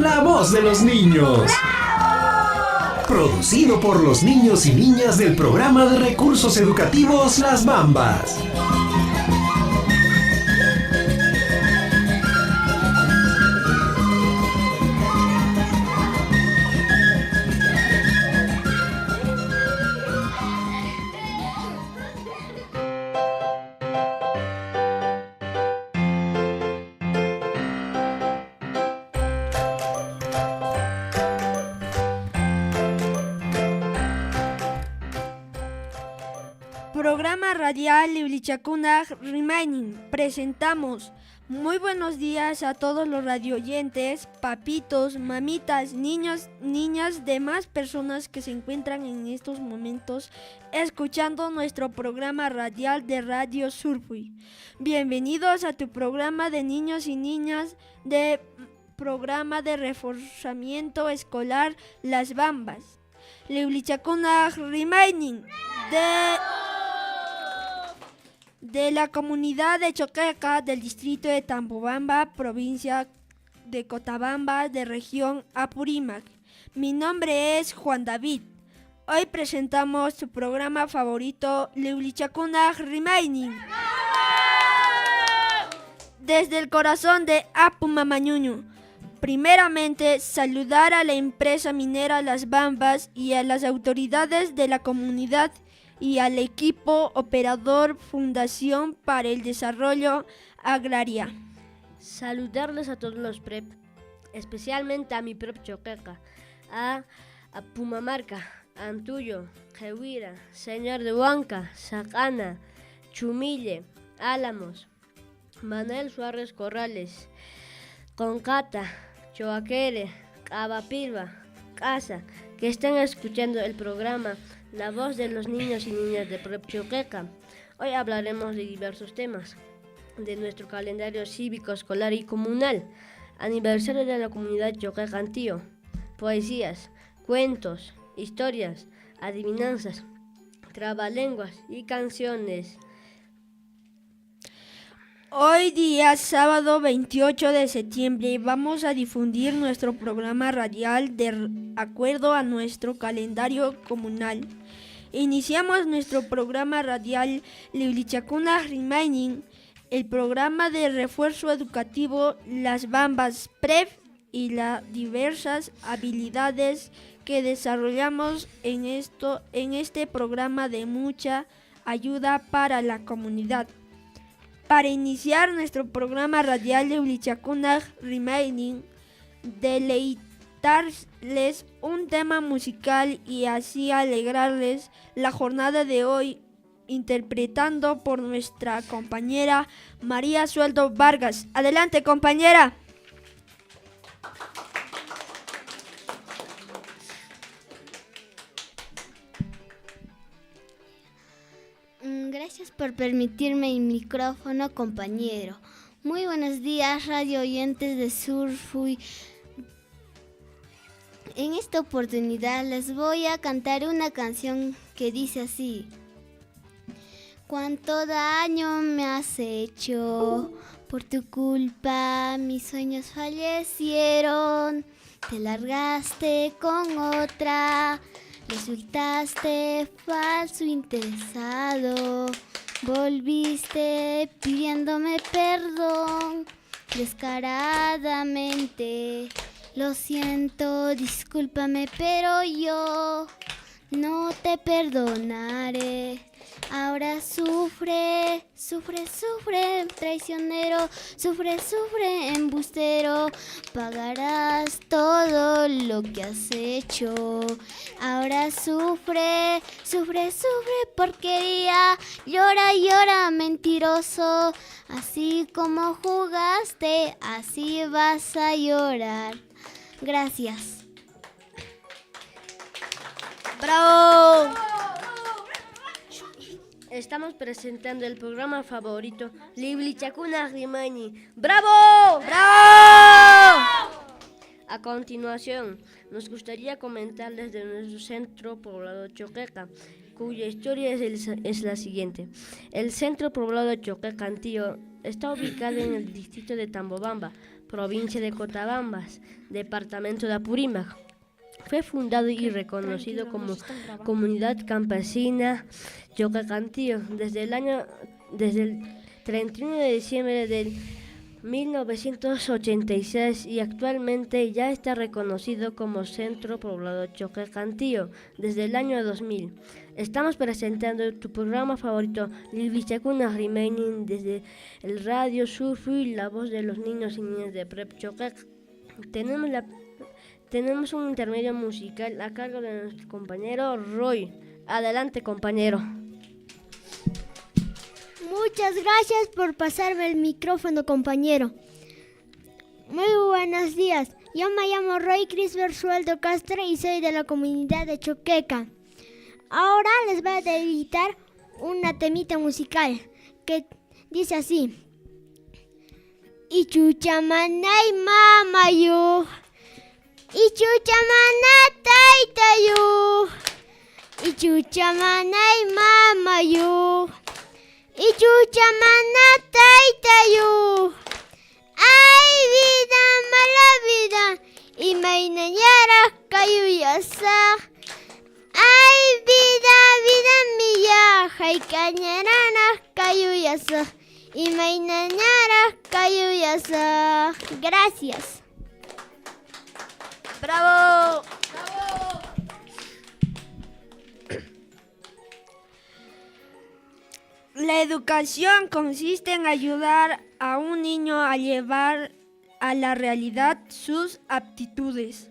La voz de los niños. Producido por los niños y niñas del programa de recursos educativos Las Bambas. Programa radial Liulichacuna Remaining. Presentamos. Muy buenos días a todos los radioyentes, papitos, mamitas, niños, niñas, demás personas que se encuentran en estos momentos escuchando nuestro programa radial de Radio Surfui. Bienvenidos a tu programa de niños y niñas de programa de reforzamiento escolar Las Bambas. Liulichacuna Remaining de la comunidad de Choqueca, del distrito de Tambobamba, provincia de Cochabamba, de región Apurímac. Mi nombre es Juan David. Hoy presentamos su programa favorito, Liulichacuna Remaining. Desde el corazón de Apumamañuñu. Primeramente, saludar a la empresa minera Las Bambas y a las autoridades de la comunidad y al equipo operador Fundación para el Desarrollo Agraria. Saludarles a todos los PREP, especialmente a mi PREP Choqueca, a Pumamarca, Antullo, Jehuira, Señor de Huanca, Sacana, Chumille, Álamos, Manuel Suárez Corrales, Concata, Choaquere, Cabapilva, Casa, que están escuchando el programa La Voz de los Niños y Niñas de PREP Choqueca. Hoy hablaremos de diversos temas de nuestro calendario cívico, escolar y comunal, aniversario de la comunidad Choqueca Antío, poesías, cuentos, historias, adivinanzas, trabalenguas y canciones. Hoy día, sábado 28 de septiembre, vamos a difundir nuestro programa radial de acuerdo a nuestro calendario comunal. Iniciamos nuestro programa radial Liulichacuna Remaining, el programa de refuerzo educativo Las Bambas PREP y las diversas habilidades que desarrollamos en este programa de mucha ayuda para la comunidad. Para iniciar nuestro programa radial de Liulichacuna Remaining, deleitarles un tema musical y así alegrarles la jornada de hoy, interpretando por nuestra compañera María Sueldo Vargas. Adelante, compañera. Gracias por permitirme el micrófono, compañero. Muy buenos días, radio oyentes de Surfui. En esta oportunidad les voy a cantar una canción que dice así: cuánto daño me has hecho, por tu culpa mis sueños fallecieron, te largaste con otra, resultaste falso interesado, volviste pidiéndome perdón descaradamente. Lo siento, discúlpame, pero yo no te perdonaré. Ahora sufre, sufre, sufre, traicionero, sufre, sufre, embustero, pagarás todo lo que has hecho. Ahora sufre, sufre, sufre, porquería, llora, llora, mentiroso, así como jugaste, así vas a llorar. Gracias. ¡Bravo! Estamos presentando el programa favorito, Liulichacuna Remaining. ¡Bravo! ¡Bravo! A continuación, nos gustaría comentarles de nuestro centro poblado Choqueca, cuya historia es la siguiente. El centro poblado Choqueca Antío está ubicado en el distrito de Tambobamba, provincia de Cotabambas, departamento de Apurímac. Fue fundado y reconocido como Comunidad Campesina Choquecantío desde el 31 de diciembre del 1986 y actualmente ya está reconocido como Centro Poblado Choquecantío desde el año 2000. Estamos presentando tu programa favorito, Lilvichacuna Remaining, desde el Radio Surfu y la voz de los niños y niñas de Prep Choqueca. Tenemos un intermedio musical a cargo de nuestro compañero Roy. Adelante, compañero. Muchas gracias por pasarme el micrófono, compañero. Muy buenos días. Yo me llamo Roy Crisber Sueldo Castro y soy de la comunidad de Choqueca. Ahora les voy a dedicar una temita musical que dice así. Ichuchamanay mamayu, ichuchamana taitayu, ichuchamanay mamayu, ichuchamana taitayu. Ay, vida, mala vida, y mainayara kayuyasa. Ay, vida, vida mía, hay cañarana kayuyasa. Y mainayara kayuyasa. Gracias. ¡Bravo! La educación consiste en ayudar a un niño a llevar a la realidad sus aptitudes.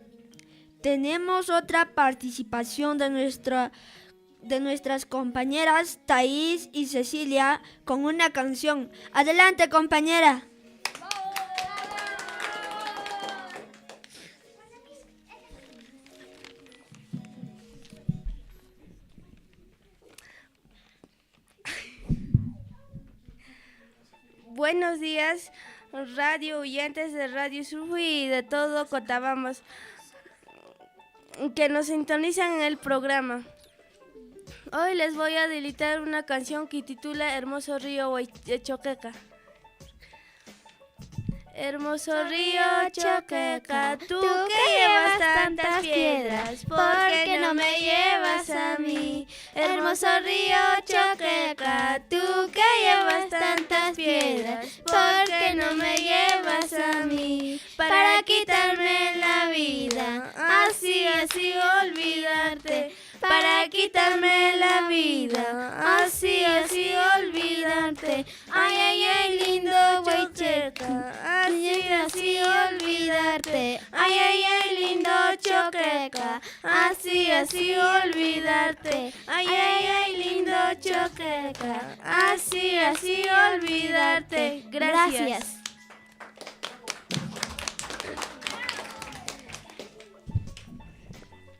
Tenemos otra participación de nuestras compañeras Thais y Cecilia con una canción. Adelante, compañera. Buenos días, radio oyentes de Radio Surfu y de todo Cotabambas que nos sintonizan en el programa. Hoy les voy a deleitar una canción que titula Hermoso Río Choqueca. Hermoso río Choqueca, tú que llevas tantas piedras, ¿por qué no me llevas a mí? Hermoso río Choqueca, tú que llevas tantas piedras, ¿por qué no me llevas a mí? Para quitarme la vida, así olvidarte. Para quitarme la vida, así olvidarte. Ay, ay, ay, lindo Choqueca, así olvidarte. Ay, ay, ay, lindo Choqueca, así olvidarte. Ay, ay, ay, lindo Choqueca, así olvidarte. Gracias.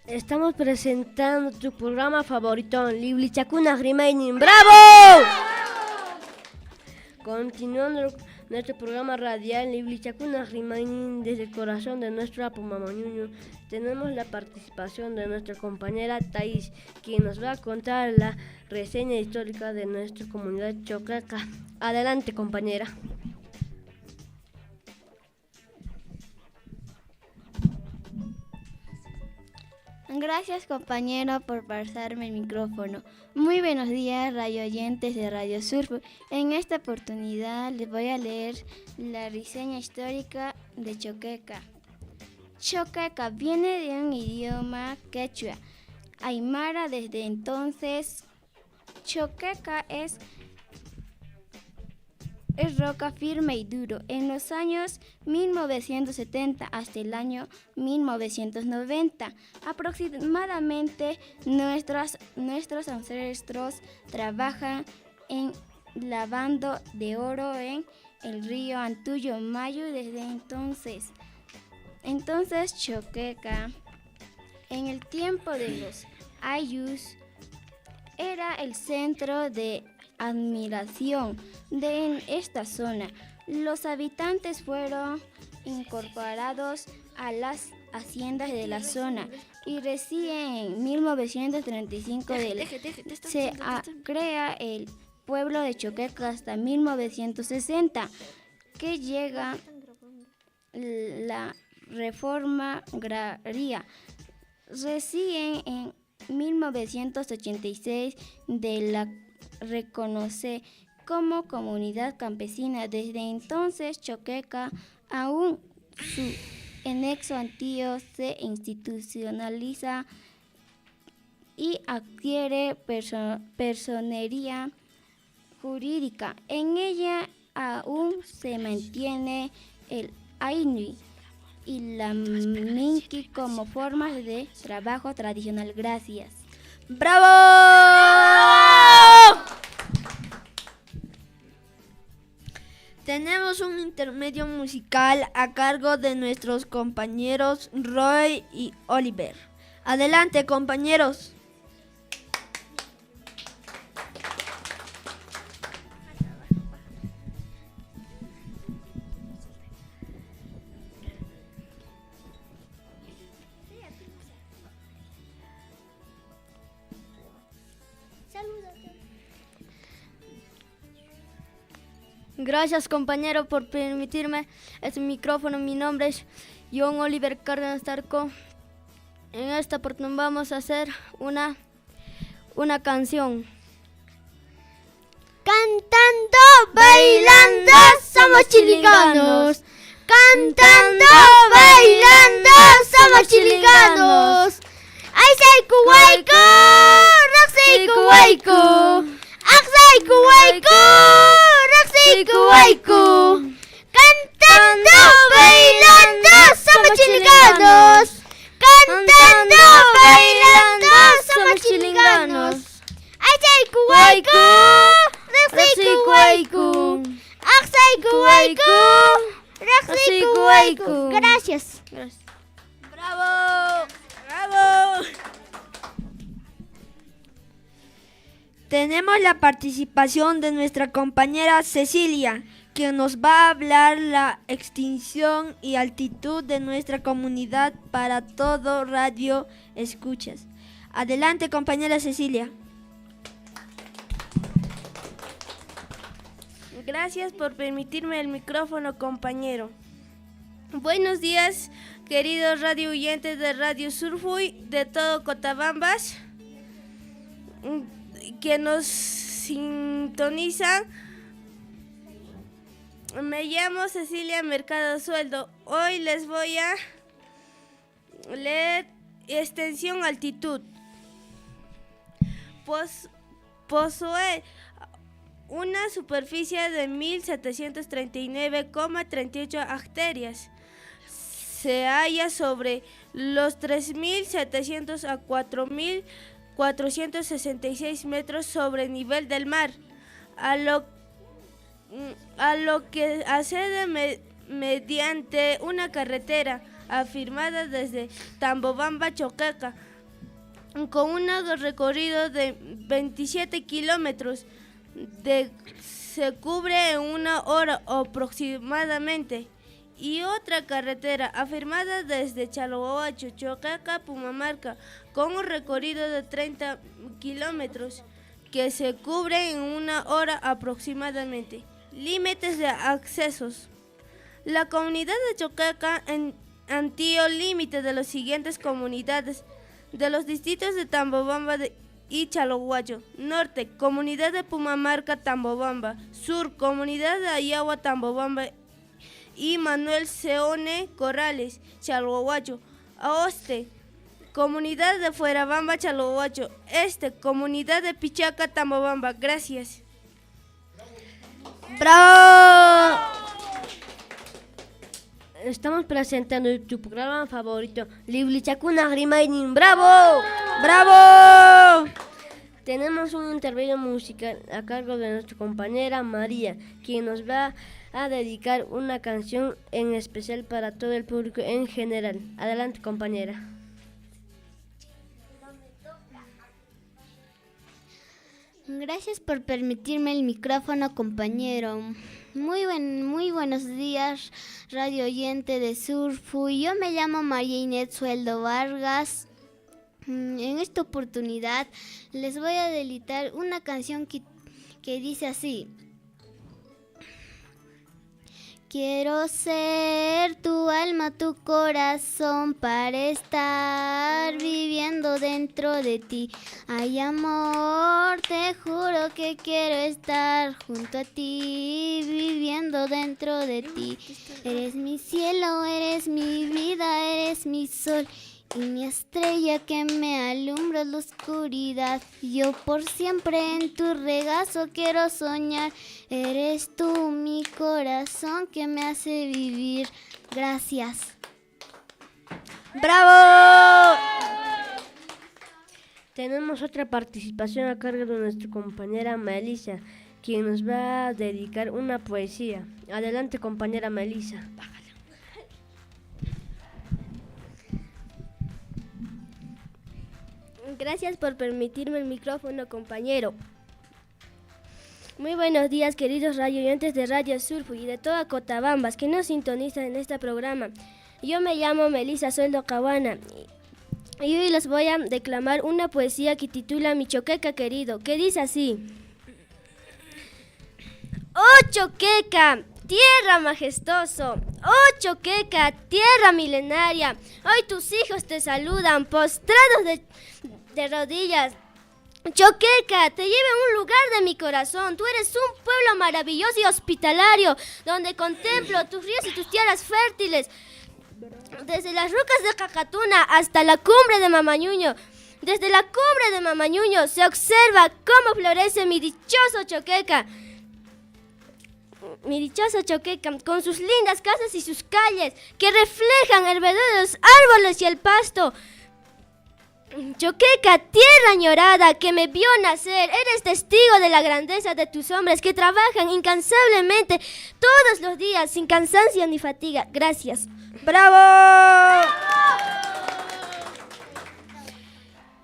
Estamos presentando tu programa favorito, Lilvichacuna Remaining. ¡Bravo! Continuando nuestro programa radial, Lilvichacuna Remaining, desde el corazón de nuestro Apumamañuño, tenemos la participación de nuestra compañera Thais, quien nos va a contar la reseña histórica de nuestra comunidad choqueca. Adelante, compañera. Gracias, compañero, por pasarme el micrófono. Muy buenos días, radio oyentes de Radio Surfu. En esta oportunidad les voy a leer la reseña histórica de Choqueca. Choqueca viene de un idioma quechua, aymara. Desde entonces, Choqueca es roca firme y duro. En los años 1970 hasta el año 1990, aproximadamente nuestros ancestros trabajan en lavando de oro en el río Antuyo Mayo. Desde entonces Choqueca, en el tiempo de los ayllus, era el centro de admiración de esta zona. Los habitantes fueron incorporados a las haciendas de la zona y recién en 1935 se crea el pueblo de Choqueca hasta 1960, que llega la reforma agraria. Recién en 1986 de la reconoce como comunidad campesina. Desde entonces, Choqueca, aún su anexo antiguo, se institucionaliza y adquiere personería jurídica. En ella aún se mantiene el ainu y la minqui como formas de trabajo tradicional. Gracias. ¡Bravo! Tenemos un intermedio musical a cargo de nuestros compañeros Roy y Oliver. Adelante, compañeros. Gracias, compañero, por permitirme este micrófono. Mi nombre es John Oliver Cárdenas Tarco. En esta oportunidad vamos a hacer una canción. Cantando, bailando, somos chilinganos. Cantando, bailando, somos chilinganos. Ay, say kuwaiko, raksay kuwaiko. Aksay kuwaiko, raksay kuwaiko. Cantando, bailando, somos chilinganos. Cantando, bailando, somos chilinganos. Ay, say kuwaiko, raksay kuwaiko. Aksay kuwaiko, raksay kuwaiko. Gracias. ¡Bravo! ¡Bravo! Tenemos la participación de nuestra compañera Cecilia, quien nos va a hablar la extinción y altitud de nuestra comunidad para todo radio escuchas. Adelante, compañera Cecilia. Gracias por permitirme el micrófono, compañero. Buenos días, queridos radio oyentes de Radio Surfuy de todo Cotabambas, que nos sintonizan. Me llamo Cecilia Mercado Sueldo. Hoy les voy a leer extensión altitud. Posee una superficie de 1739,38 hectáreas. Se halla sobre los 3.700 a 4.466 metros sobre el nivel del mar, a lo que accede mediante una carretera afirmada desde Tambobamba, Choqueca, con un recorrido de 27 kilómetros. Se cubre en 1 hora aproximadamente, y otra carretera afirmada desde Chalohuacho, Choqueca, Pumamarca, con un recorrido de 30 kilómetros que se cubre en 1 hora aproximadamente. Límites de accesos. La comunidad de Choqueca antiguo límite de las siguientes comunidades de los distritos de Tambobamba y Chalohuacho. Norte, comunidad de Pumamarca, Tambobamba. Sur, comunidad de Ayagua, Tambobamba y Manuel Seone Corrales, Chalohuacho. Oeste, comunidad de Fuerabamba, Chalohuacho. Este, comunidad de Pichaca, Tambobamba. Gracias. ¡Bravo! Estamos presentando tu programa favorito, Liblichacuna Grimainin. ¡Bravo! ¡Bravo! Tenemos un intermedio musical a cargo de nuestra compañera María, quien nos va a dedicar una canción en especial para todo el público en general. Adelante, compañera. Gracias por permitirme el micrófono, compañero. Muy buenos días, radio oyente de Surfuy. Yo me llamo María Inés Sueldo Vargas. En esta oportunidad les voy a deleitar una canción que dice así. Quiero ser tu alma, tu corazón para estar viviendo dentro de ti. Ay, amor, te juro que quiero estar junto a ti, viviendo dentro de ti. Eres mi cielo, eres mi vida, eres mi sol y mi estrella que me alumbra la oscuridad. Yo por siempre en tu regazo quiero soñar. Eres tú mi corazón que me hace vivir. Gracias. ¡Bravo! Tenemos otra participación a cargo de nuestra compañera Melissa, quien nos va a dedicar una poesía. Adelante, compañera Melissa. Gracias por permitirme el micrófono, compañero. Muy buenos días, queridos radioyentes de Radio Surfu y de toda Cotabambas que nos sintonizan en este programa. Yo me llamo Melissa Sueldo Cabana y hoy les voy a declamar una poesía que titula Mi Choqueca querido, que dice así. ¡Oh, Choqueca! Tierra majestuoso, oh Choqueca, tierra milenaria, hoy tus hijos te saludan postrados de rodillas. Choqueca, te llevo a un lugar de mi corazón, tú eres un pueblo maravilloso y hospitalario, donde contemplo tus ríos y tus tierras fértiles, desde las rocas de Cacatuna hasta la cumbre de Mamañuño. Desde la cumbre de Mamañuño se observa cómo florece mi dichoso Choqueca. Mi dichosa Choqueca, con sus lindas casas y sus calles, que reflejan el verdor de los árboles y el pasto. Choqueca, tierra añorada, que me vio nacer, eres testigo de la grandeza de tus hombres, que trabajan incansablemente todos los días, sin cansancio ni fatiga. Gracias. ¡Bravo!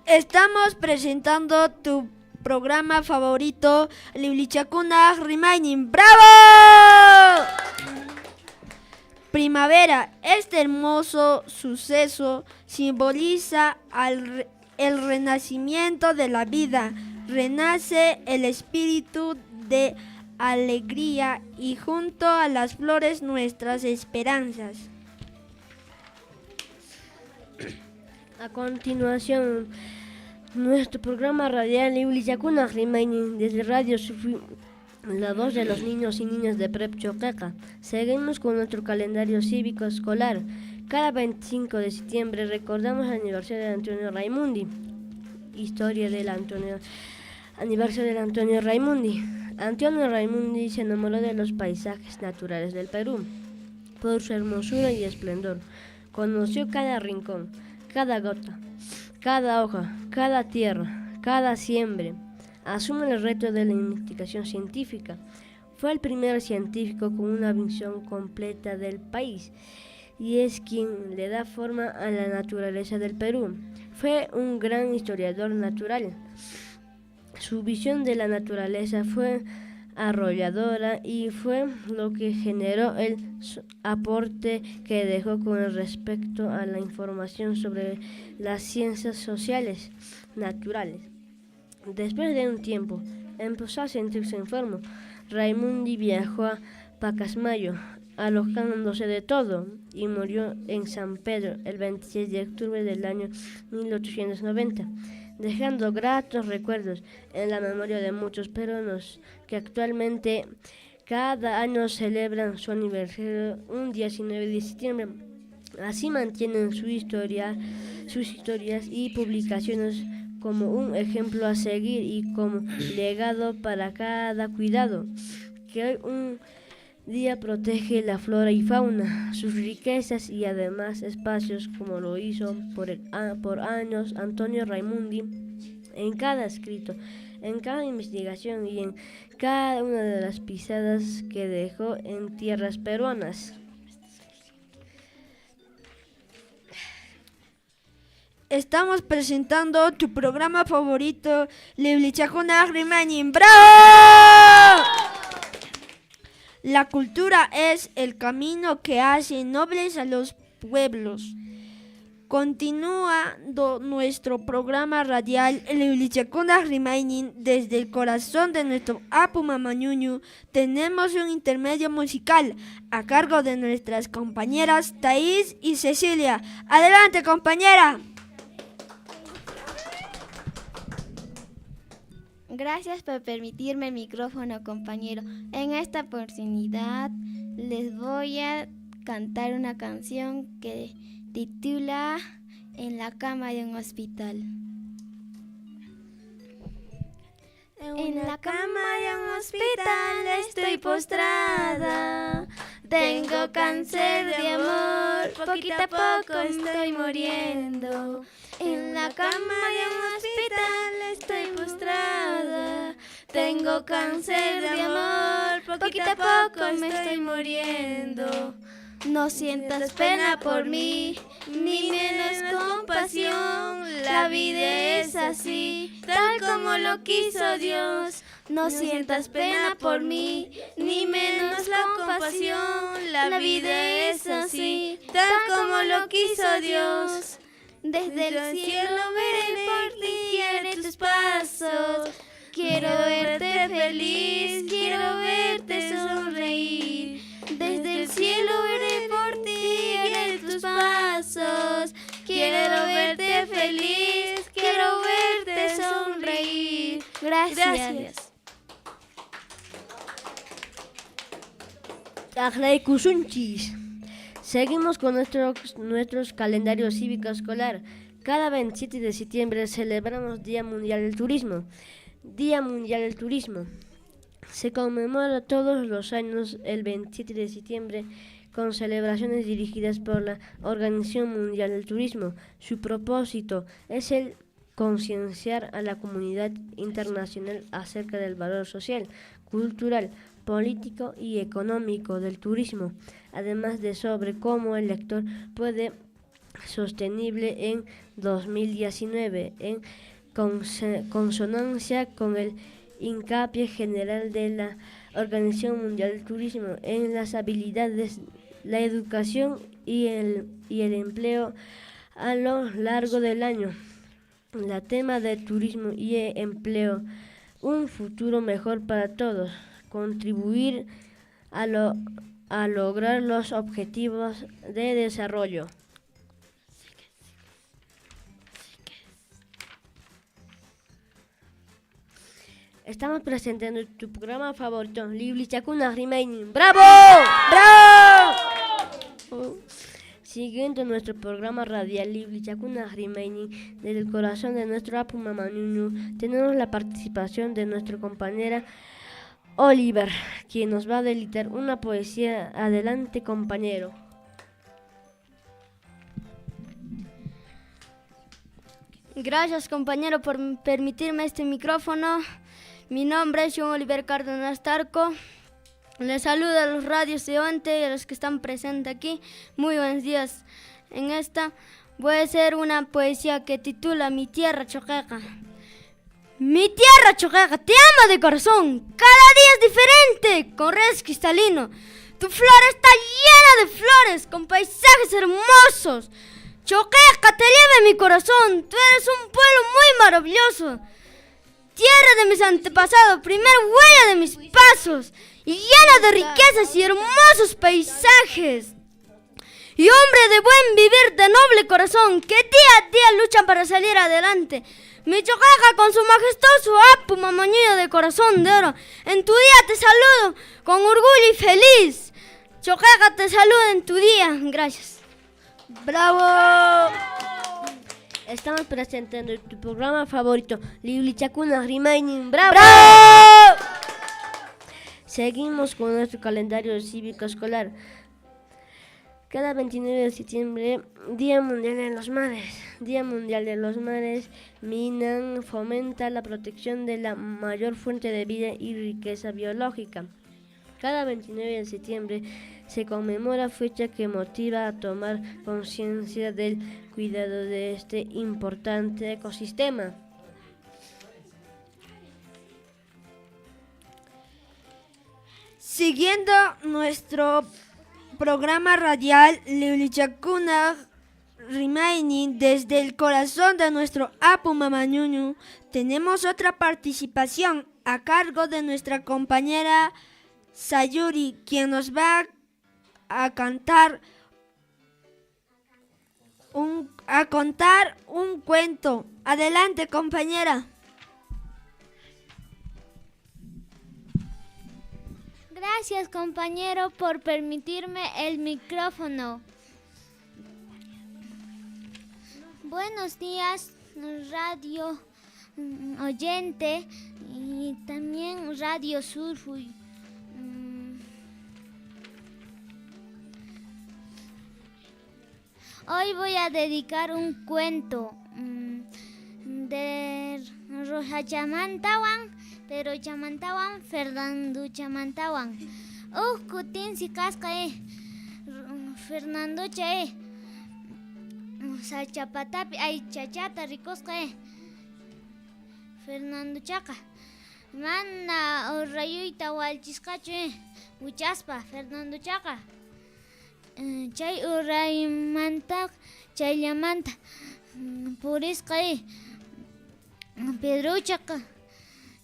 Estamos presentando tu programa favorito, Liblichacuna Remaining. ¡Bravo! Primavera, este hermoso suceso simboliza el renacimiento de la vida. Renace el espíritu de alegría y junto a las flores nuestras esperanzas. A continuación, nuestro programa radial Liblichacuna Remaining desde Radio Surfu, la voz de los niños y niñas de Prep Choqueca. Seguimos con nuestro calendario cívico escolar. Cada 25 de septiembre recordamos el aniversario de Antonio Raimundi. Historia del aniversario de Antonio Raimundi. Antonio Raimundi se enamoró de los paisajes naturales del Perú por su hermosura y esplendor. Conoció cada rincón, cada gota, cada hoja, cada tierra, cada siembre. Asume el reto de la investigación científica. Fue el primer científico con una visión completa del país y es quien le da forma a la naturaleza del Perú. Fue un gran historiador natural. Su visión de la naturaleza fue arrolladora y fue lo que generó el aporte que dejó con respecto a la información sobre las ciencias sociales naturales. Después de un tiempo, empezó a sentirse enfermo. Raimundi viajó a Pacasmayo, alojándose de todo, y murió en San Pedro el 26 de octubre del año 1890, dejando gratos recuerdos en la memoria de muchos peruanos que actualmente cada año celebran su aniversario un 19 de septiembre. Así mantienen sus historias y publicaciones como un ejemplo a seguir y como legado para cada cuidado, que hoy un día protege la flora y fauna, sus riquezas y además espacios, como lo hizo por años Antonio Raimundi, en cada escrito, en cada investigación y en cada una de las pisadas que dejó en tierras peruanas. Estamos presentando tu programa favorito, Liblichacuna Remaining. ¡Bravo! La cultura es el camino que hace nobles a los pueblos. Continuando nuestro programa radial Liulichakuna Remaining desde el corazón de nuestro Apu Mamañuñu, tenemos un intermedio musical a cargo de nuestras compañeras Thais y Cecilia. Adelante, compañera. Gracias por permitirme el micrófono, compañero. En esta oportunidad les voy a cantar una canción que titula En la cama de un hospital. En la cama de un hospital estoy postrada. Tengo cáncer de amor, poquito a poco estoy muriendo. En la cama de un hospital estoy postrada. Tengo cáncer de amor, poquito a poco me estoy muriendo. No sientas pena por mí, ni menos compasión. La vida es así, tal como lo quiso Dios. No sientas pena por mí, ni menos la compasión. La vida es así, tal como lo quiso Dios. Desde el cielo veré por ti, guiaré tus pasos. Quiero verte feliz, quiero verte sonreír. Desde el cielo veré por ti, guiaré tus pasos. Quiero verte feliz, quiero verte sonreír. Gracias. Kusunchis. Seguimos con nuestros calendarios cívico escolar. Cada 27 de septiembre celebramos Día Mundial del Turismo. Día Mundial del Turismo. Se conmemora todos los años el 27 de septiembre con celebraciones dirigidas por la Organización Mundial del Turismo. Su propósito es el concienciar a la comunidad internacional acerca del valor social, cultural, político y económico del turismo, además de sobre cómo el lector puede sostenible en 2019 en consonancia con el hincapié general de la Organización Mundial del Turismo en las habilidades, la educación y el empleo a lo largo del año. La tema de turismo y empleo, un futuro mejor para todos, contribuir a lograr los objetivos de desarrollo. Estamos presentando tu programa favorito, Liulichakuna Remaining. ¡Bravo! ¡Bravo! Siguiendo nuestro programa radial Liulichakuna Remaining, desde el corazón de nuestro Apu Mamañuñu, tenemos la participación de nuestra compañera Oliver, quien nos va a deleitar una poesía. Adelante, compañero. Gracias, compañero, por permitirme este micrófono. Mi nombre es John Oliver Cárdenas Tarco. Les saludo a los radios de Onte y a los que están presentes aquí. Muy buenos días. En esta voy a hacer una poesía que titula Mi tierra Choqueca. Mi tierra Choqueca, te amo de corazón. Cada día es diferente, con ríos cristalinos. Tu flor está llena de flores, con paisajes hermosos. Choqueca, te lleva mi corazón. Tú eres un pueblo muy maravilloso. Tierra de mis antepasados, primer huella de mis pasos, y llena de riquezas y hermosos paisajes. Y hombre de buen vivir, de noble corazón, que día a día luchan para salir adelante. Mi Choqueca con su majestuoso Apu Mamañuñu de corazón de oro, en tu día te saludo con orgullo y feliz. Choqueca te saluda en tu día. Gracias. ¡Bravo! Estamos presentando tu programa favorito, Liulichakuna Remaining. ¡Bravo! ¡Bravo! Seguimos con nuestro calendario cívico escolar. Cada 29 de septiembre, Día Mundial de los Mares. Día Mundial de los Mares, MINAN fomenta la protección de la mayor fuente de vida y riqueza biológica. Cada 29 de septiembre se conmemora fecha que motiva a tomar conciencia del cuidado de este importante ecosistema. Siguiendo nuestro programa radial Liulichakuna remaining desde el corazón de nuestro Apu Mamañuñu, tenemos otra participación a cargo de nuestra compañera Sayuri, quien nos va a contar un cuento. Adelante, compañera. Gracias, compañero, por permitirme el micrófono. Buenos días, radio oyente y también Radio Surfuy. Hoy voy a dedicar un cuento de Rosa Chamantawan, pero Chamantawan, Fernando Chamantawan. Kutin si casca Fernando Chae. Sachapatapi ay chachata ricosca Fernando Chaca. Mana rayuita walchiscacho Uchaspa Fernando Chaca. Chay uraymanta chayllamanta purisqa Pedro Chaca.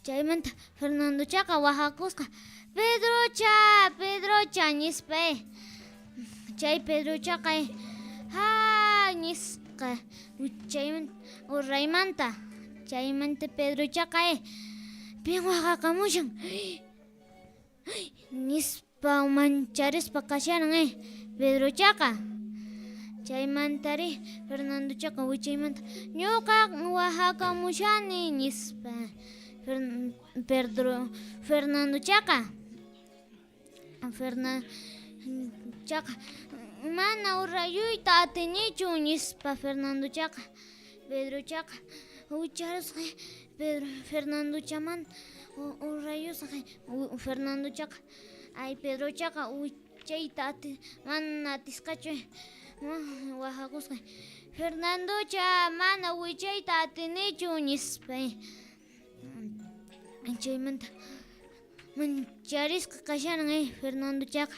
Chaymanta Fernando Chaca wajakusqa Pedro Cha nispa chay Pedro Chaca nisqa chaymanta uraymanta chaymanta Pedro Chaca pin wajakamushan nispa mancharispa kasharan Pedro Chaca. Chaymantari Fernando Chaca wichaymanta ñuqa wajakamushani nispa Fernando Chaca. Fernando Chaca mana urayuyta atinichu nispa Fernando Chaca. Pedro Chaca ucharusqa Fernando Chaman urayusqa Fernando Chaca. Ay Pedro Chaca chayta mana atisqachu wajakusqa Fernando Cha mana wichayta atinichu nispa chaymanta mancharisqa kasharan Fernando Chaca.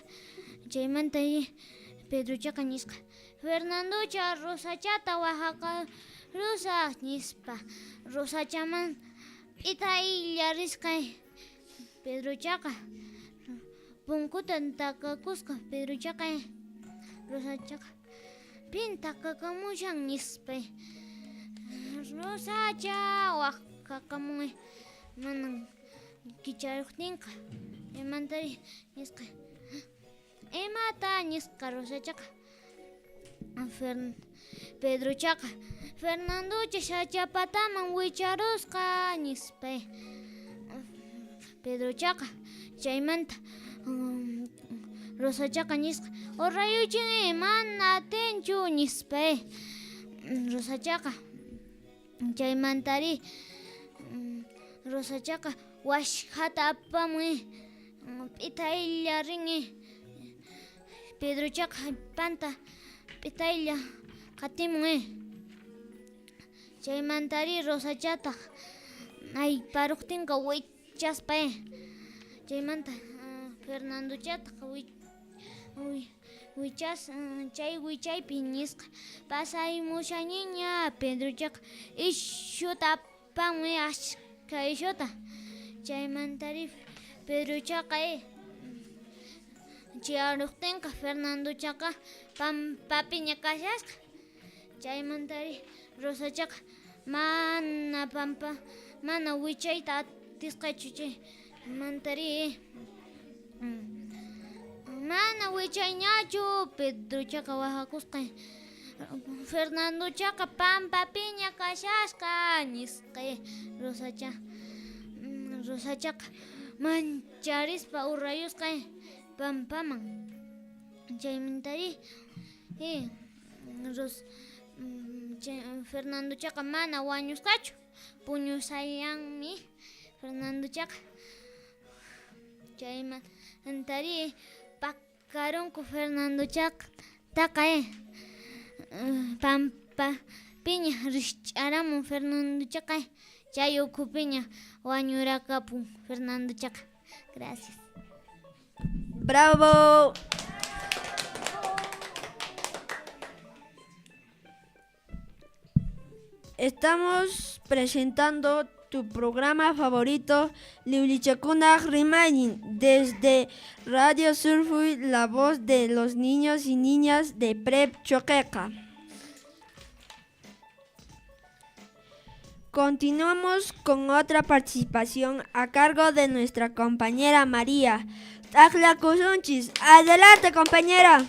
Chaymanta Pedro Chaca nisqa Fernando Cha Rosachata wajaka Rosa nispa Rosachaman ita'illarisqa Pedro Chaca. Punkutan takakusqa Pedro Chaca Rosa Chaca pin takakamushan nispa Rosa Cha wajakamun manan kicharuqtinqa imantari nisqa imata nisqa Rosa Chaca. Pedro Chaca Fernando Chapataman wicharusqa nispa Pedro Chaca. Chaymanta Rosa Chaca nisqa urayuchin mana atinchu nispa Rosa Chaca. Chaymantari Rosa Chaca washhata apamun p'itaylla rin Pedro Chaca panta p'itaylla qatimun chaymantari Rosa Chata ay paruqtinqa wichaspa chaymanta Fernando Chata wichas chay wichaypi nisqa pasaymushañiña Pedro Chaca ishuta apamun ashka ishuta. Chaymantari Pedro Chaca chiaruqtinqa Fernando Chaca pampapiña kashasqa. Chaymantari Rosa Chaca mana wichayta atisqachu chaymantari mana wichayñachu Pedro Chaca wajakusqa Fernando Chaca pampapiña kashasqa nisqa Rosa Chaca mancharispa urayusqa pampaman. Chaymantari Fernando Chaca mana wañusqachu puñusayanmi Fernando Chaca. Chaymantari pakarunku Fernando Chaca taqa pampa piña rishch'aramun Fernando Chaca. Chay ukhupiña wañurakapun Fernando Chaca. Gracias. ¡Bravo! Estamos presentando tu programa favorito, Liulichakuna Remaining, desde Radio Surfui, la voz de los niños y niñas de Prep Choqueca. Continuamos con otra participación a cargo de nuestra compañera María. Tacla Kusunchis. Adelante, compañera.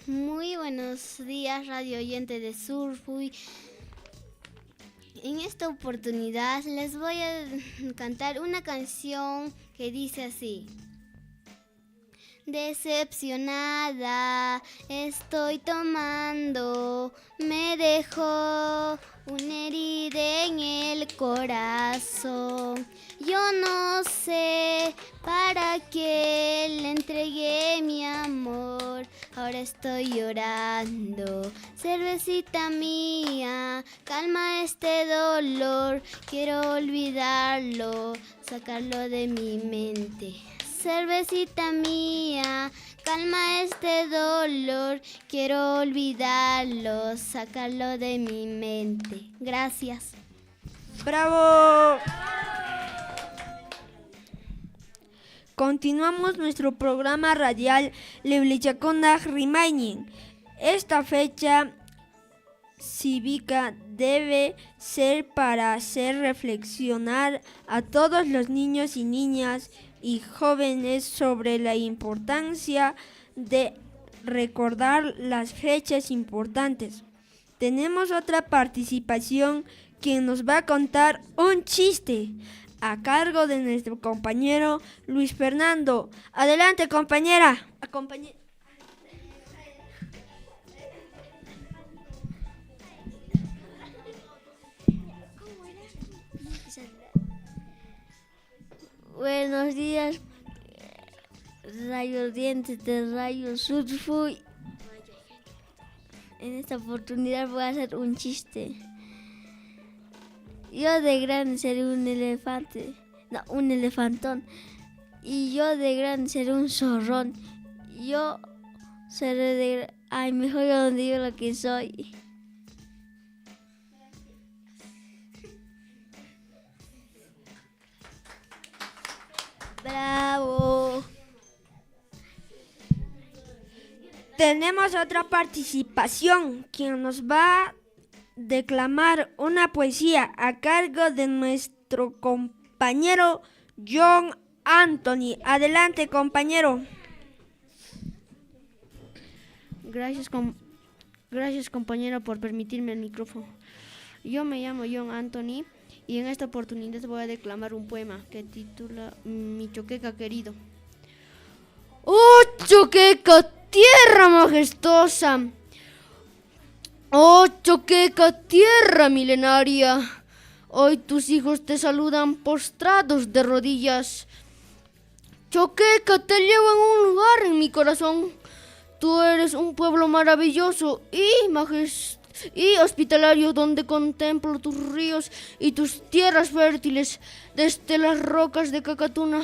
Muy buenos días, radio oyente de Surfui. En esta oportunidad les voy a cantar una canción que dice así. Decepcionada estoy tomando, me dejó una herida en el corazón. Yo no sé para qué le entregué mi amor, ahora estoy llorando. Cervecita mía, calma este dolor, quiero olvidarlo, sacarlo de mi mente. Cervecita mía, calma este dolor, quiero olvidarlo, sacarlo de mi mente. Gracias. ¡Bravo! Continuamos nuestro programa radial Liulichakuna Remaining. Esta fecha cívica debe ser para hacer reflexionar a todos los niños y niñas y jóvenes sobre la importancia de recordar las fechas importantes. Tenemos otra participación quien nos va a contar un chiste a cargo de nuestro compañero Luis Fernando. Adelante, compañera. Buenos días, Radio Dientes de Radio Surfui. En esta oportunidad voy a hacer un chiste. Yo de grande seré un elefantón. Y yo de grande seré un zorrón. Yo seré mejor yo donde digo lo que soy. ¡Bravo! Tenemos otra participación quien nos va a declamar una poesía a cargo de nuestro compañero John Anthony. Adelante, compañero. Gracias, compañero, por permitirme el micrófono. Yo me llamo John Anthony y en esta oportunidad voy a declamar un poema que titula Mi Choqueca querido. ¡Oh, Choqueca, tierra majestuosa! ¡Oh, Choqueca, tierra milenaria! Hoy tus hijos te saludan postrados de rodillas. Choqueca, te llevo en un lugar en mi corazón. Tú eres un pueblo maravilloso y hospitalario donde contemplo tus ríos y tus tierras fértiles, desde las rocas de Cacatuna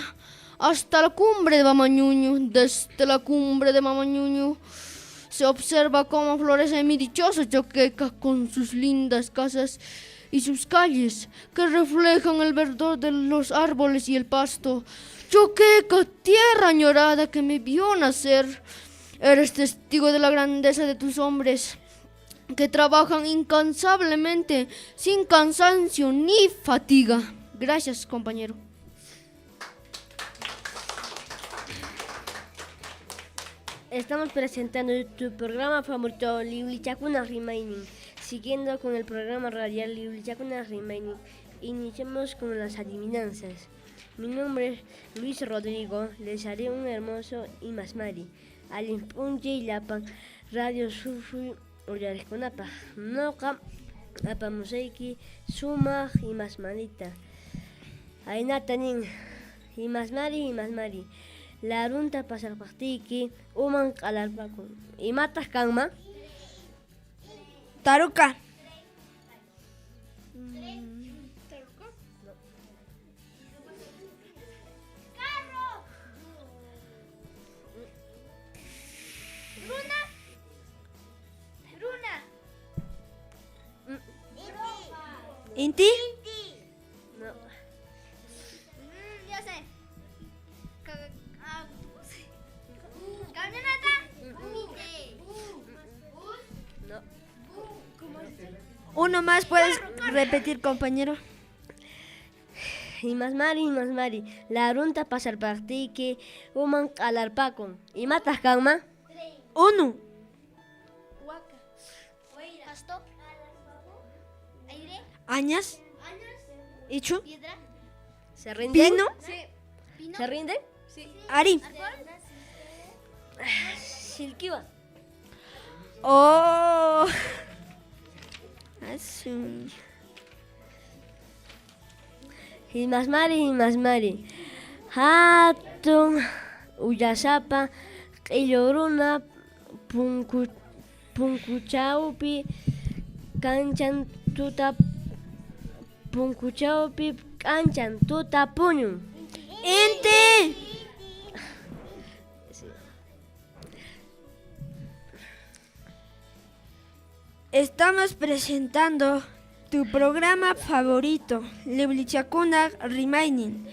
hasta la cumbre de Mamañuño. Desde la cumbre de Mamañuño se observa cómo florece mi dichoso Choqueca con sus lindas casas y sus calles que reflejan el verdor de los árboles y el pasto. Choqueca, tierra añorada que me vio nacer, eres testigo de la grandeza de tus hombres que trabajan incansablemente, sin cansancio ni fatiga. Gracias, compañero. Estamos presentando tu programa favorito, Liulichakuna Remaining. Siguiendo con el programa radial Liulichakuna Remaining, iniciamos con las adivinanzas. Mi nombre es Luis Rodrigo, les haré un hermoso Imasmari. Alimpunche y Lapan, Radio Surfui, Uyarkunapa, Noka, Apamuseiki, Suma y Masmanita. Ainatanin, Imasmari. La runta pasarpastiki, Uman Kalarpakun. ¿Y matas Kanma? Taruca. ¿Inti? No. Yo sé. Camioneta. No. Uno más puedes repetir, compañero. Imasmari. La runta pasar partiki, uman alarpakon. ¿Y matas calma? 1, Pasto. Aire. Añas, Ichu, Piedra. ¿Se rinden? Pino, ¿Se rinden? Ari. Silkiwa. Oh. Asu. Imasmari. Hatun uyasapa q'illuruna punkuchawpi kanchan tuta puñun. Inti. Estamos presentando tu programa favorito, Liblichakunak Remaining.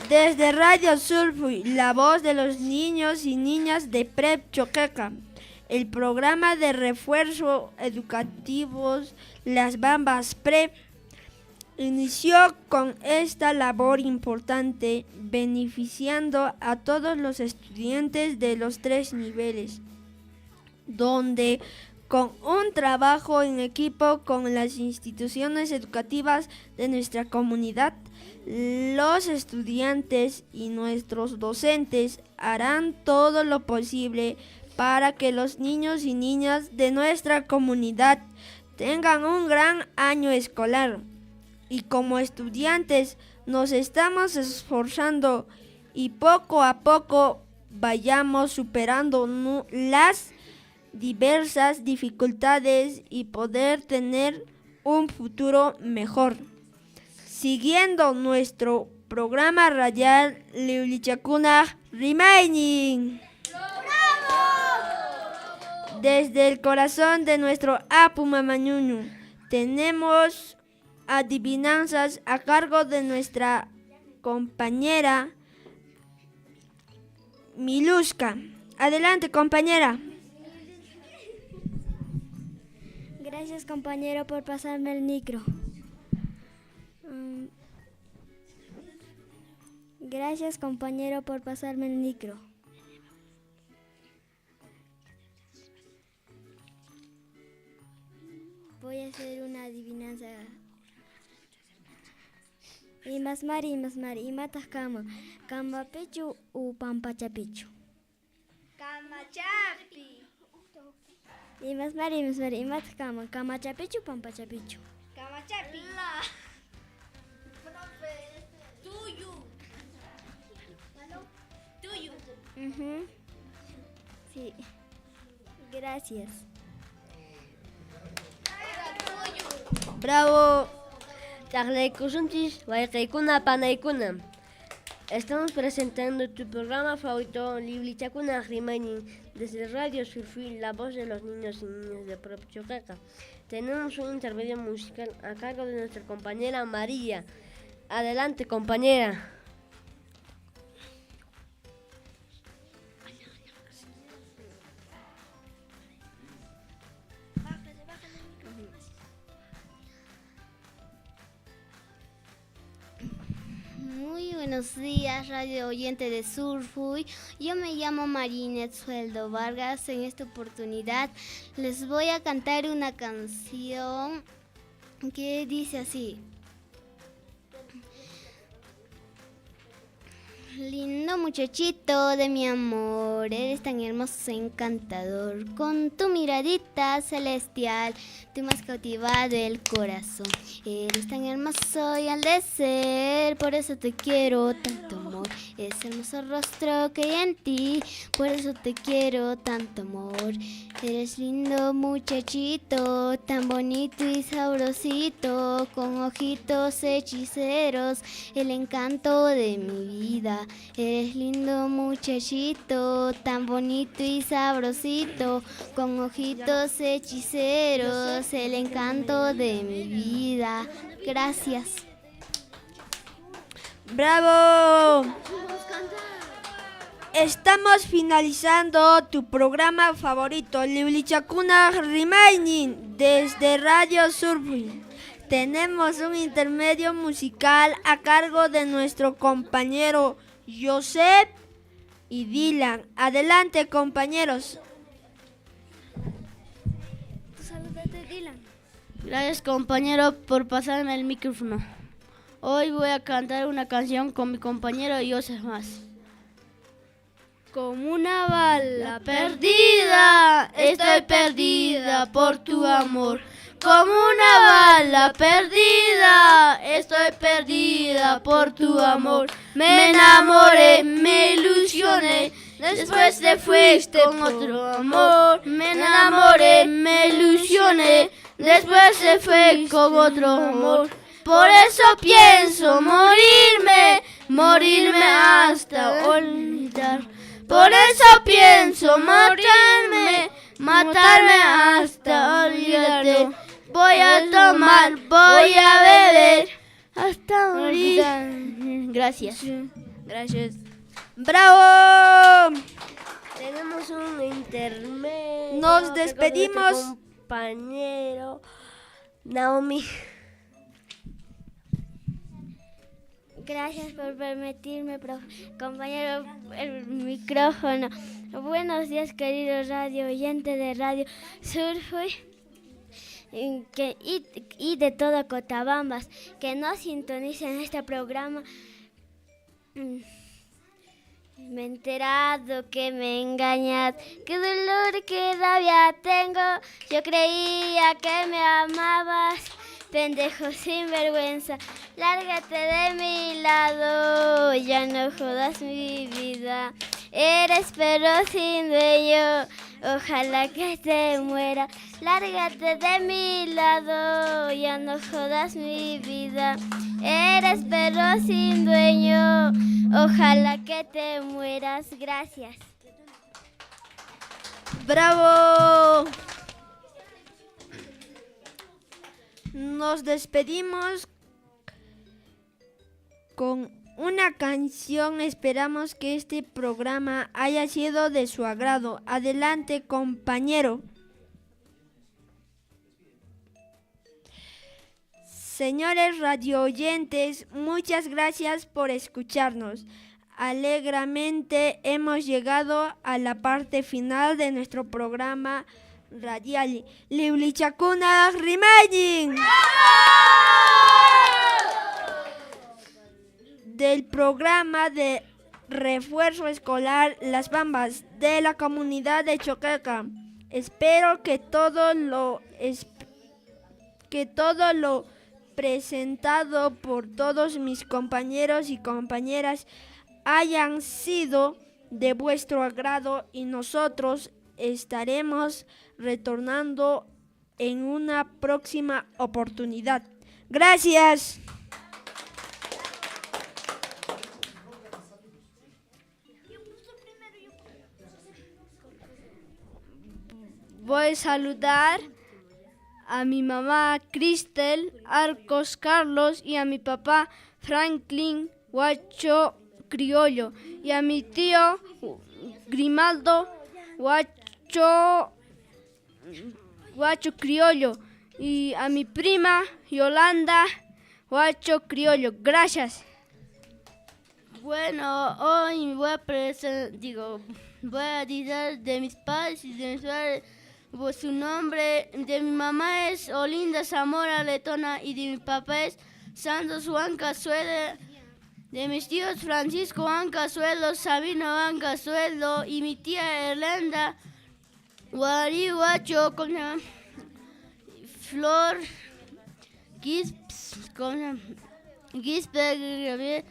Desde Radio Surfuy, la voz de los niños y niñas de Prep Choqueca, el programa de refuerzo educativos Las Bambas Prep inició con esta labor importante, beneficiando a todos los estudiantes de los 3 niveles, donde con un trabajo en equipo con las instituciones educativas de nuestra comunidad, los estudiantes y nuestros docentes harán todo lo posible para que los niños y niñas de nuestra comunidad tengan un gran año escolar. Y como estudiantes nos estamos esforzando y poco a poco vayamos superando las diversas dificultades y poder tener un futuro mejor. Siguiendo nuestro programa radial Liblichakunak Remaining. Desde el corazón de nuestro Apu Mamañuñu tenemos adivinanzas a cargo de nuestra compañera Miluska. Adelante, compañera. Gracias, compañero, por pasarme el micro. Gracias, compañero, por pasarme el micro. Voy a hacer una adivinanza. Imasmari, imatas kama. Kama pechu u pampachapichu. Kamachapi. Imasmari, imatas kama. Kamachapichu, pampachapichu. Kamachapi. Tuyo. Sí. Gracias. Bravo. Taqlaykusunchis wayqaykuna panaykuna. Estamos presentando tu programa favorito Liblichakunak Remaining desde Radio Surfuy, la voz de los niños y niñas de Prep Choqueca. Tenemos un intermedio musical a cargo de nuestra compañera María. Adelante, compañera. Muy buenos días, radio oyente de Surfuy. Yo me llamo Marinet Sueldo Vargas. En esta oportunidad les voy a cantar una canción que dice así. Lindo muchachito de mi amor, eres tan hermoso, encantador. Con tu miradita celestial, tú me has cautivado el corazón. Eres tan hermoso y al de ser, por eso te quiero tanto amor. Ese hermoso rostro que hay en ti, por eso te quiero tanto amor. Eres lindo muchachito, tan bonito y sabrosito, con ojitos hechiceros, el encanto de mi vida. Eres lindo muchachito, tan bonito y sabrosito, con ojitos hechiceros, el encanto de mi vida. Gracias. ¡Bravo! Estamos finalizando tu programa favorito, Liulichakuna Remaining, desde Radio Surfing. Tenemos un intermedio musical a cargo de nuestro compañero Joseph y Dylan. Adelante, compañeros. Saludate, Dylan. Gracias, compañero, por pasarme el micrófono. Hoy voy a cantar una canción con mi compañero Joseph más. Como una bala perdida, estoy perdida por tu amor. Como una bala perdida, estoy perdida por tu amor. Me enamoré, me ilusioné, después te fuiste con otro amor. Me enamoré, me ilusioné, después te fue con otro amor. Por eso pienso morirme, morirme hasta olvidar. Por eso pienso matarme, matarme hasta olvidarte. Voy a tomar, voy a beber hasta morir. Gracias. Gracias. ¡Bravo! Tenemos un intermedio. Nos despedimos. Compañero Naomi. Gracias por permitirme, compañero, el micrófono. Buenos días, queridos radio oyentes de Radio Surfing y de todo Cotabambas, que no sintonicen este programa. Me he enterado que me engañas, qué dolor, qué rabia tengo. Yo creía que me amabas, pendejo sinvergüenza. Lárgate de mi lado, ya no jodas mi vida. Eres perro sin dueño, ojalá que te muera. Lárgate de mi lado, ya no jodas mi vida. Eres perro sin dueño, ojalá que te mueras. Gracias. ¡Bravo! Nos despedimos con una canción. Esperamos que este programa haya sido de su agrado. Adelante, compañero. Señores radio oyentes, muchas gracias por escucharnos. Alegramente hemos llegado a la parte final de nuestro programa radial Liulichakuna Remaining del programa de refuerzo escolar Las Bambas de la comunidad de Choqueca. Espero que todo lo presentado por todos mis compañeros y compañeras hayan sido de vuestro agrado y nosotros estaremos retornando en una próxima oportunidad. Gracias. Voy a saludar a mi mamá Cristel Arcos Carlos y a mi papá Franklin Huacho Criollo y a mi tío Grimaldo Huacho Criollo y a mi prima Yolanda Huacho Criollo. Gracias. Bueno, hoy voy a decir de mis padres y de mis padres. Su nombre de mi mamá es Olinda Zamora Letona y de mi papá es Santos Juan Casuelo. De mis tíos Francisco Juan Casuelo, Sabino Juan Casuelo y mi tía Erlenda Guari Huacho, Flor Gisper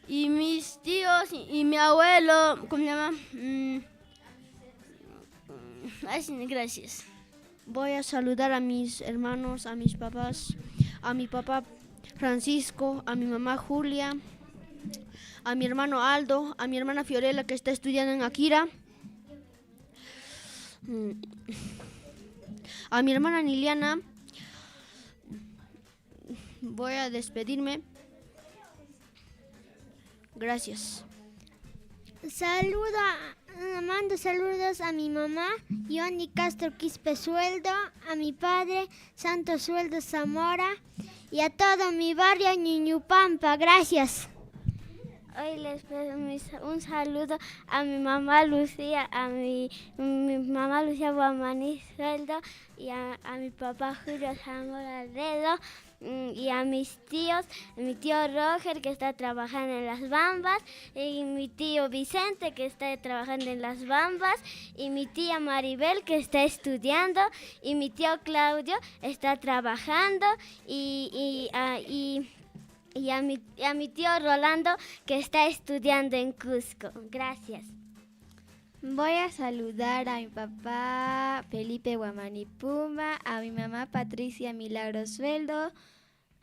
y mis tíos y mi abuelo, ¿cómo se llama? Gracias. Voy a saludar a mis hermanos, a mis papás, a mi papá Francisco, a mi mamá Julia, a mi hermano Aldo, a mi hermana Fiorella que está estudiando en Akira, a mi hermana Niliana. Voy a despedirme. Gracias. Mando saludos a mi mamá, Yoni Castro Quispe Sueldo, a mi padre, Santo Sueldo Zamora, y a todo mi barrio Ñuñupampa. Gracias. Hoy les pido un saludo a mi mamá Lucía, a mi mamá Lucía Guamaní Sueldo, y a mi papá Julio Zamora Dedo, y a mis tíos, mi tío Roger que está trabajando en las Bambas, y mi tío Vicente que está trabajando en las Bambas, y mi tía Maribel que está estudiando, y mi tío Claudio está trabajando, y a mi tío Rolando que está estudiando en Cusco. Gracias. Voy a saludar a mi papá Felipe Guamanipuma, a mi mamá Patricia Milagro Sueldo,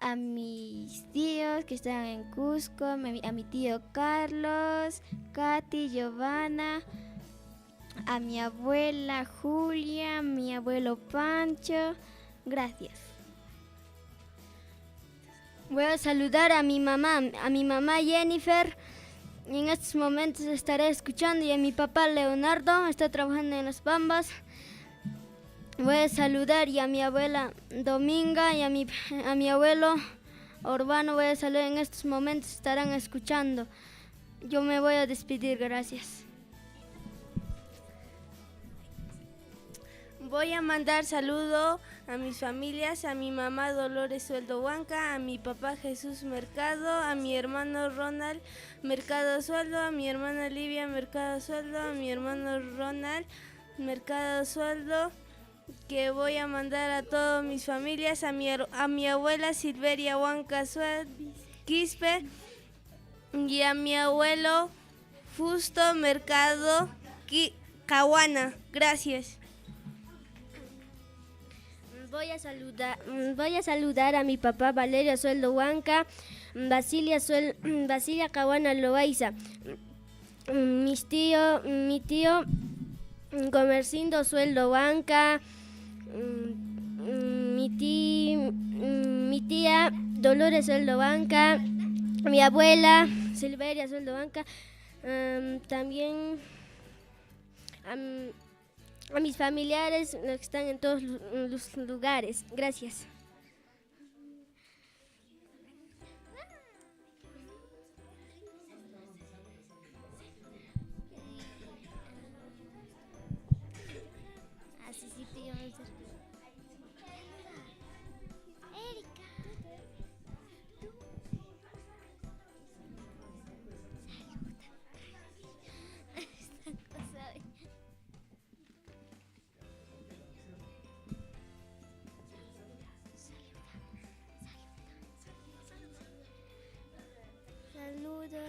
a mis tíos que están en Cusco, a mi tío Carlos, Katy, Giovanna, a mi abuela Julia, a mi abuelo Pancho. Gracias. Voy a saludar a mi mamá Jennifer. En estos momentos estaré escuchando, y a mi papá Leonardo, está trabajando en las Bambas. Voy a saludar y a mi abuela Dominga y a mi abuelo Urbano. Voy a saludar, en estos momentos estarán escuchando. Yo me voy a despedir, gracias. Voy a mandar saludo a mis familias, a mi mamá Dolores Sueldo Huanca, a mi papá Jesús Mercado, a mi hermano Ronald Mercado Sueldo, a mi hermana Livia Mercado Sueldo, a mi hermano Ronald Mercado Sueldo, que voy a mandar a todas mis familias, a mi abuela Silveria Huanca Quispe, y a mi abuelo Justo Mercado Cahuana. Gracias. Voy a saludar a mi papá Valerio Sueldo Huanca, Basilia Cahuana Loaiza, mi tío Comercindo Sueldo Huanca, mi tía Dolores Sueldo Huanca, mi abuela Silveria Sueldo Huanca, también a mis familiares que están en todos los lugares. Gracias. Así sí, tío. Erika. Esta cosa de...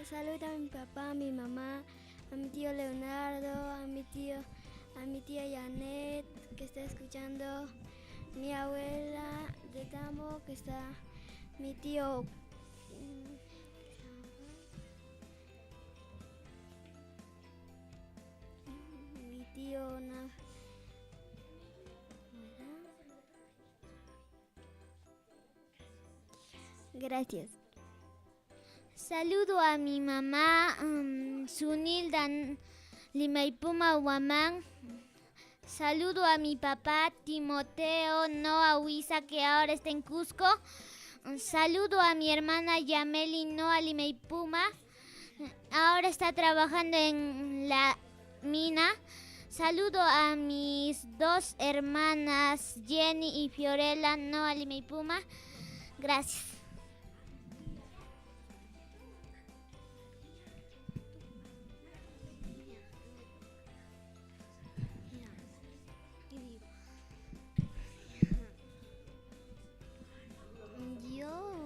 Saludo a mi papá, a mi mamá, a mi tío Leonardo, a mi tía Janet que está escuchando, mi abuela de Tambo que está, mi tío Gracias. Saludo a mi mamá, Sunilda Limaipuma Huamán. Saludo a mi papá, Timoteo Noa Huiza, que ahora está en Cusco. Saludo a mi hermana Yameli Noa Limaipuma. Ahora está trabajando en la mina. Saludo a mis dos hermanas, Jenny y Fiorella Noa Limaipuma. Gracias.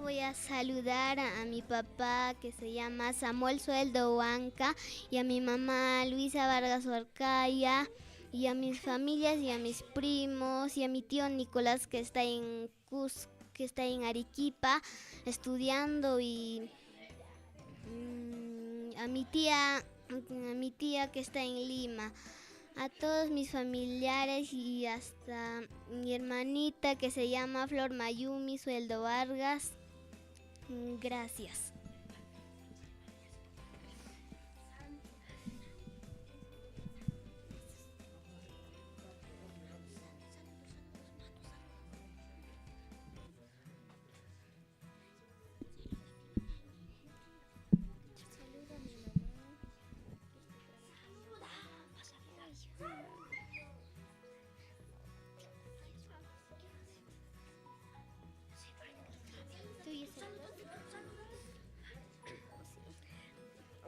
Voy a saludar a mi papá que se llama Samuel Sueldo Huanca y a mi mamá Luisa Vargas Orcaya y a mis familias y a mis primos y a mi tío Nicolás que está en Cusco, que está en Arequipa estudiando y a mi tía que está en Lima, a todos mis familiares y hasta mi hermanita que se llama Flor Mayumi Sueldo Vargas. Gracias.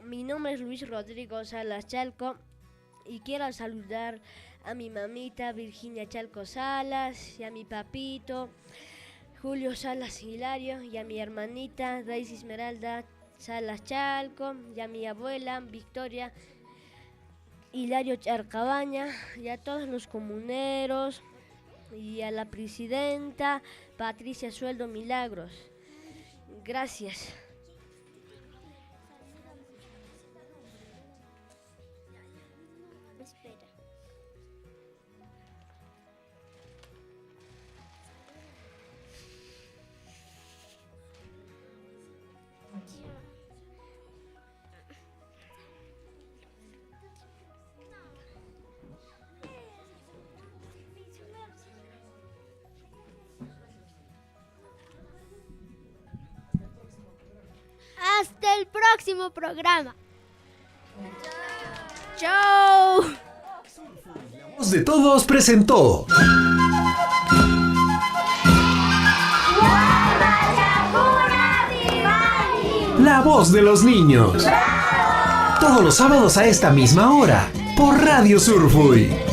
Mi nombre es Luis Rodrigo Salas Chalco y quiero saludar a mi mamita Virginia Chalco Salas y a mi papito Julio Salas Hilario y a mi hermanita Daisy Esmeralda Salas Chalco y a mi abuela Victoria Hilario Charcabaña y a todos los comuneros y a la presidenta Patricia Sueldo Milagros. Gracias. Hasta el próximo programa. ¡Chao! La Voz de Todos presentó La Voz de los Niños. Todos los sábados a esta misma hora por Radio Surfui.